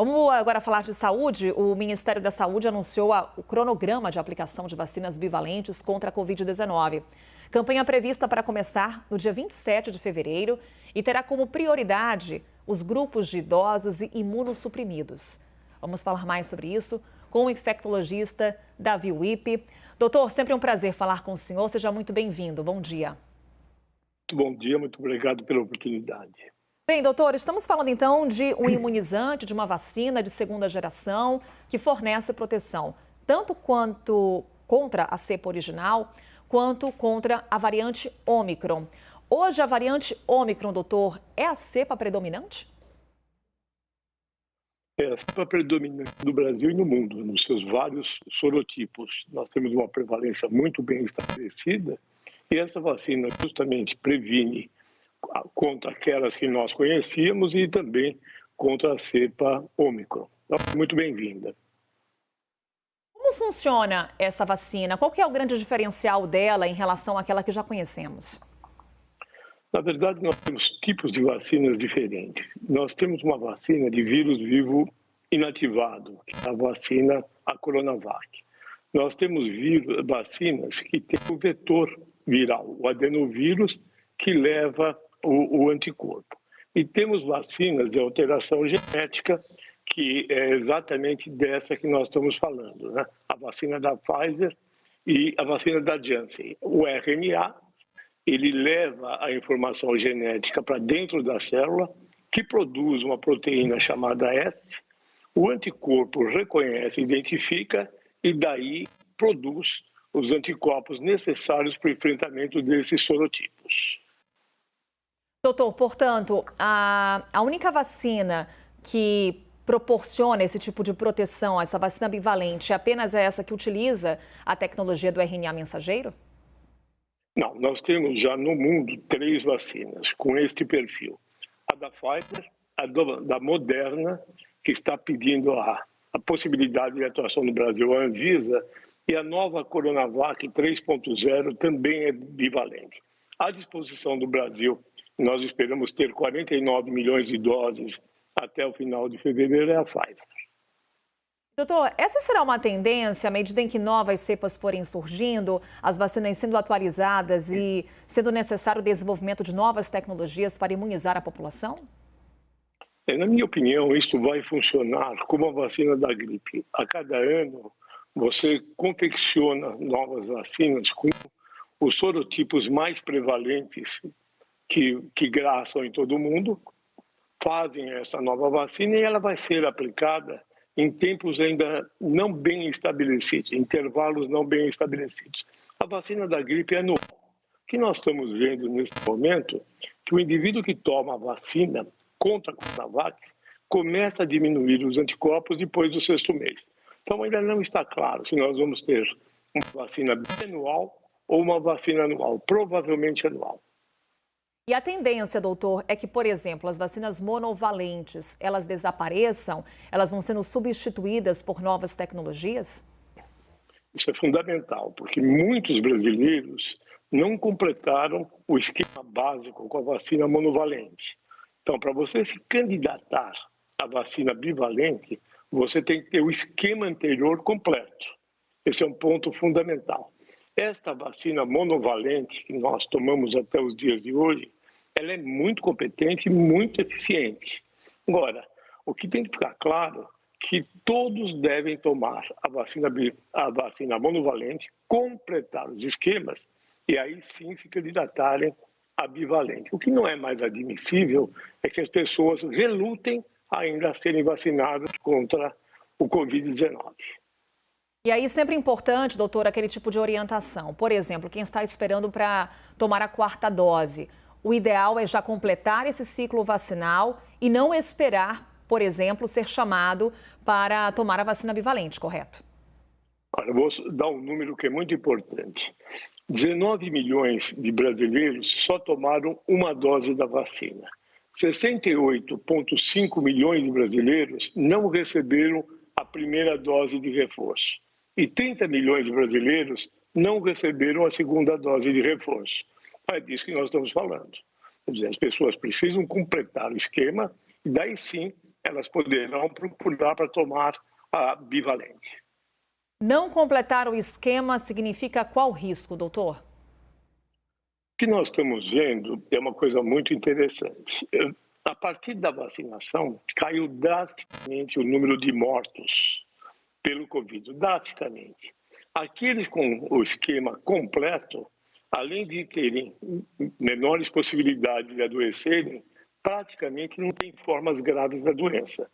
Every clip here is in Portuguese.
Vamos agora falar de saúde. O Ministério da Saúde anunciou o cronograma de aplicação de vacinas bivalentes contra a Covid-19. Campanha prevista para começar no dia 27 de fevereiro e terá como prioridade os grupos de idosos e imunossuprimidos. Vamos falar mais sobre isso com o infectologista Davi Wippe. Doutor, sempre um prazer falar com o senhor. Seja muito bem-vindo. Bom dia. Muito bom dia, muito obrigado pela oportunidade. Bem, doutor, estamos falando então de um imunizante, de uma vacina de segunda geração que fornece proteção tanto quanto contra a cepa original, quanto contra a variante Ômicron. Hoje, a variante Ômicron, doutor, é a cepa predominante? É a cepa predominante no Brasil e no mundo, nos seus vários sorotipos. Nós temos uma prevalência muito bem estabelecida e essa vacina justamente previne contra aquelas que nós conhecíamos e também contra a cepa Ômicron. Então, muito bem-vinda. Como funciona essa vacina? Qual que é o grande diferencial dela em relação àquela que já conhecemos? Na verdade, nós temos tipos de vacinas diferentes. Nós temos uma vacina de vírus vivo inativado, que é a vacina a Coronavac. Nós temos vacinas que têm o vetor viral, o adenovírus, que leva o anticorpo. E temos vacinas de alteração genética, que é exatamente dessa que nós estamos falando, né? A vacina da Pfizer e a vacina da Janssen. O RNA, ele leva a informação genética para dentro da célula, que produz uma proteína chamada S. O anticorpo reconhece, identifica e daí produz os anticorpos necessários para o enfrentamento desses sorotipos. Doutor, portanto, a única vacina que proporciona esse tipo de proteção, essa vacina bivalente, é apenas essa que utiliza a tecnologia do RNA mensageiro? Não, nós temos já no mundo 3 vacinas com este perfil. A da Pfizer, a da Moderna, que está pedindo a possibilidade de atuação no Brasil, a Anvisa, e a nova Coronavac 3.0 também é bivalente. À disposição do Brasil, nós esperamos ter 49 milhões de doses até o final de fevereiro, é a Pfizer. Doutor, essa será uma tendência à medida em que novas cepas forem surgindo, as vacinas sendo atualizadas e sendo necessário o desenvolvimento de novas tecnologias para imunizar a população? Na minha opinião, isso vai funcionar como a vacina da gripe. A cada ano, você confecciona novas vacinas com os sorotipos mais prevalentes que graçam em todo o mundo, fazem essa nova vacina e ela vai ser aplicada em tempos ainda não bem estabelecidos, intervalos não bem estabelecidos. A vacina da gripe é anual. O que nós estamos vendo nesse momento é que o indivíduo que toma a vacina contra a Coronavac começa a diminuir os anticorpos depois do 6º mês. Então ainda não está claro se nós vamos ter uma vacina bianual ou uma vacina anual, provavelmente anual. E a tendência, doutor, é que, por exemplo, as vacinas monovalentes, elas desapareçam? Elas vão sendo substituídas por novas tecnologias? Isso é fundamental, porque muitos brasileiros não completaram o esquema básico com a vacina monovalente. Então, para você se candidatar à vacina bivalente, você tem que ter o esquema anterior completo. Esse é um ponto fundamental. Esta vacina monovalente que nós tomamos até os dias de hoje, ela é muito competente e muito eficiente. Agora, o que tem que ficar claro é que todos devem tomar a vacina monovalente, completar os esquemas e aí sim se candidatarem à bivalente. O que não é mais admissível é que as pessoas relutem ainda a serem vacinadas contra o Covid-19. E aí sempre importante, doutor, aquele tipo de orientação. Por exemplo, quem está esperando para tomar a 4ª dose, o ideal é já completar esse ciclo vacinal e não esperar, por exemplo, ser chamado para tomar a vacina bivalente, correto? Olha, eu vou dar um número que é muito importante. 19 milhões de brasileiros só tomaram uma dose da vacina. 68,5 milhões de brasileiros não receberam a primeira dose de reforço. E 30 milhões de brasileiros não receberam a 2ª dose de reforço. É disso que nós estamos falando. Quer dizer, as pessoas precisam completar o esquema e daí sim elas poderão procurar para tomar a bivalente. Não completar o esquema significa qual risco, doutor? O que nós estamos vendo é uma coisa muito interessante. A partir da vacinação, caiu drasticamente o número de mortos pelo Covid, drasticamente. Aqueles com o esquema completo, além de terem menores possibilidades de adoecerem, praticamente não têm formas graves da doença.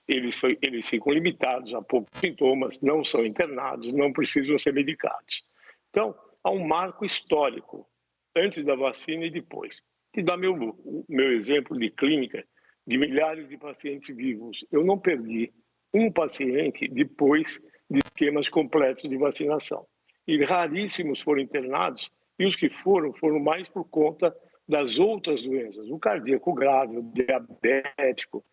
Eles ficam limitados a poucos sintomas, não são internados, não precisam ser medicados. Então, há um marco histórico, antes da vacina e depois. Te dar meu exemplo de clínica, de milhares de pacientes vivos. Eu não perdi um paciente depois de esquemas completos de vacinação. E raríssimos foram internados, e os que foram mais por conta das outras doenças, o cardíaco grave, o diabético,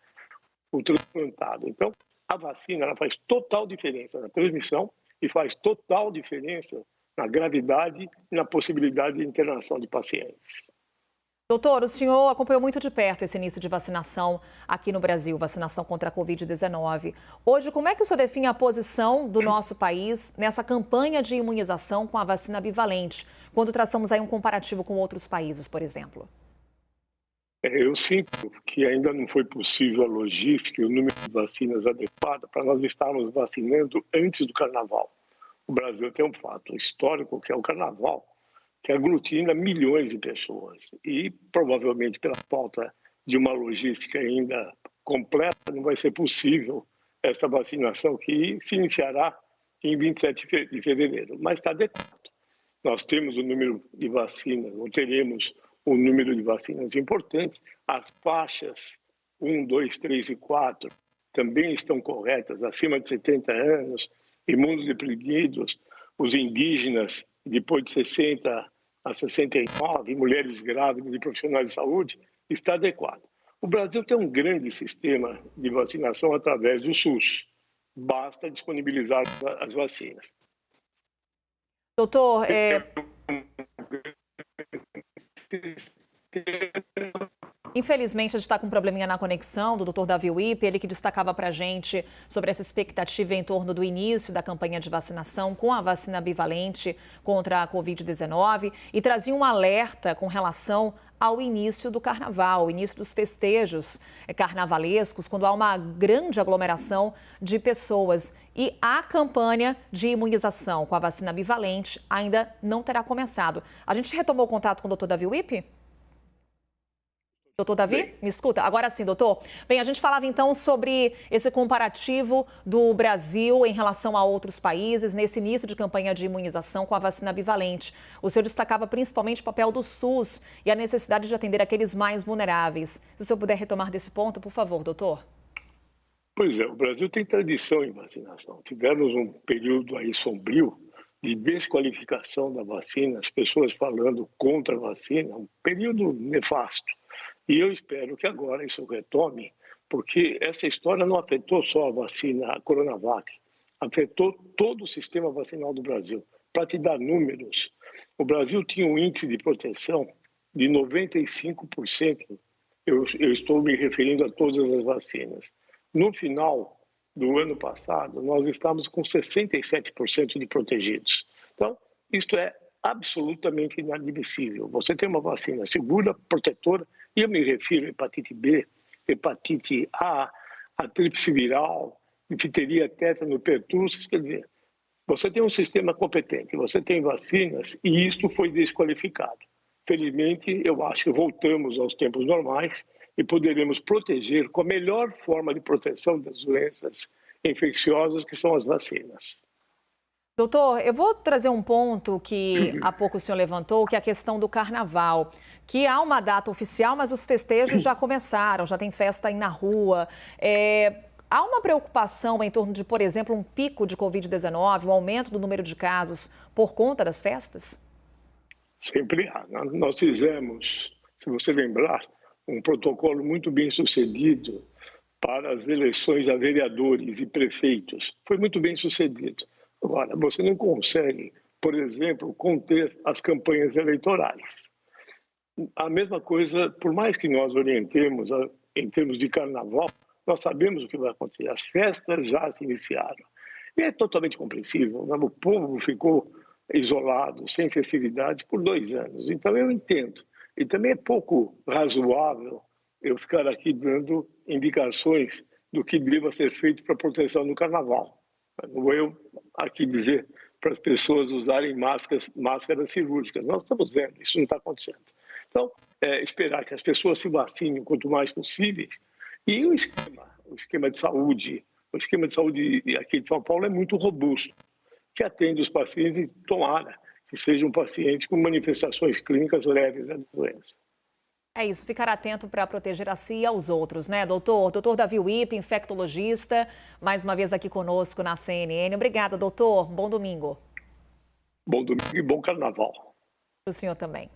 o transplantado. Então, a vacina ela faz total diferença na transmissão e faz total diferença na gravidade e na possibilidade de internação de pacientes. Doutor, o senhor acompanhou muito de perto esse início de vacinação aqui no Brasil, vacinação contra a Covid-19. Hoje, como é que o senhor define a posição do nosso país nessa campanha de imunização com a vacina bivalente, quando traçamos aí um comparativo com outros países, por exemplo? Eu sinto que ainda não foi possível a logística e o número de vacinas adequado para nós estarmos vacinando antes do carnaval. O Brasil tem um fato histórico, que é o carnaval, que aglutina milhões de pessoas. E, provavelmente, pela falta de uma logística ainda completa, não vai ser possível essa vacinação que se iniciará em 27 de fevereiro. Mas está adequado. Nós temos o número de vacinas, não teremos um número de vacinas importante. As faixas 1, 2, 3 e 4 também estão corretas, acima de 70 anos, imunodeprimidos, os indígenas, depois de 60 a 69, mulheres grávidas e profissionais de saúde, está adequado. O Brasil tem um grande sistema de vacinação através do SUS. Basta disponibilizar as vacinas. Doutor, infelizmente, a gente está com um probleminha na conexão do Dr. Davi Wippe, ele que destacava para a gente sobre essa expectativa em torno do início da campanha de vacinação com a vacina bivalente contra a Covid-19 e trazia um alerta com relação ao início do carnaval, o início dos festejos carnavalescos, quando há uma grande aglomeração de pessoas. E a campanha de imunização com a vacina bivalente ainda não terá começado. A gente retomou o contato com o Dr. Davi Wippe? Doutor Davi, me escuta? Agora sim, doutor. Bem, a gente falava então sobre esse comparativo do Brasil em relação a outros países nesse início de campanha de imunização com a vacina bivalente. O senhor destacava principalmente o papel do SUS e a necessidade de atender aqueles mais vulneráveis. Se o senhor puder retomar desse ponto, por favor, doutor. Pois é, o Brasil tem tradição em vacinação. Tivemos um período aí sombrio de desqualificação da vacina, as pessoas falando contra a vacina, um período nefasto. E eu espero que agora isso retome, porque essa história não afetou só a vacina a Coronavac, afetou todo o sistema vacinal do Brasil. Para te dar números, o Brasil tinha um índice de proteção de 95%. Eu estou me referindo a todas as vacinas. No final do ano passado, nós estávamos com 67% de protegidos. Então, isto é absolutamente inadmissível. Você tem uma vacina segura, protetora, e eu me refiro a hepatite B, hepatite A, a tríplice viral, difteria, tétano, pertussis, quer dizer, você tem um sistema competente, você tem vacinas e isto foi desqualificado. Felizmente, eu acho que voltamos aos tempos normais e poderemos proteger com a melhor forma de proteção das doenças infecciosas, que são as vacinas. Doutor, eu vou trazer um ponto que há pouco o senhor levantou, que é a questão do carnaval, que há uma data oficial, mas os festejos já começaram, já tem festa aí na rua. Há uma preocupação em torno de, por exemplo, um pico de Covid-19, um aumento do número de casos por conta das festas? Sempre há. Nós fizemos, se você lembrar, um protocolo muito bem sucedido para as eleições a vereadores e prefeitos. Foi muito bem sucedido. Agora, você não consegue, por exemplo, conter as campanhas eleitorais. A mesma coisa, por mais que nós orientemos em termos de carnaval, Nós sabemos o que vai acontecer. As festas já se iniciaram. E é totalmente compreensível, né? O povo ficou isolado, sem festividades, por 2 anos. Então, eu entendo. E também é pouco razoável eu ficar aqui dando indicações do que deva ser feito para proteção no carnaval. Não vou eu aqui dizer para as pessoas usarem máscaras cirúrgicas. Nós estamos vendo, isso não está acontecendo. Então, esperar que as pessoas se vacinem quanto mais possíveis. E o esquema de saúde aqui de São Paulo é muito robusto, que atende os pacientes e tomara que sejam pacientes com manifestações clínicas leves da doença. É isso, ficar atento para proteger a si e aos outros, né, doutor? Doutor Davi Wippe, infectologista, mais uma vez aqui conosco na CNN. Obrigada, doutor. Bom domingo. Bom domingo e bom carnaval. Para o senhor também.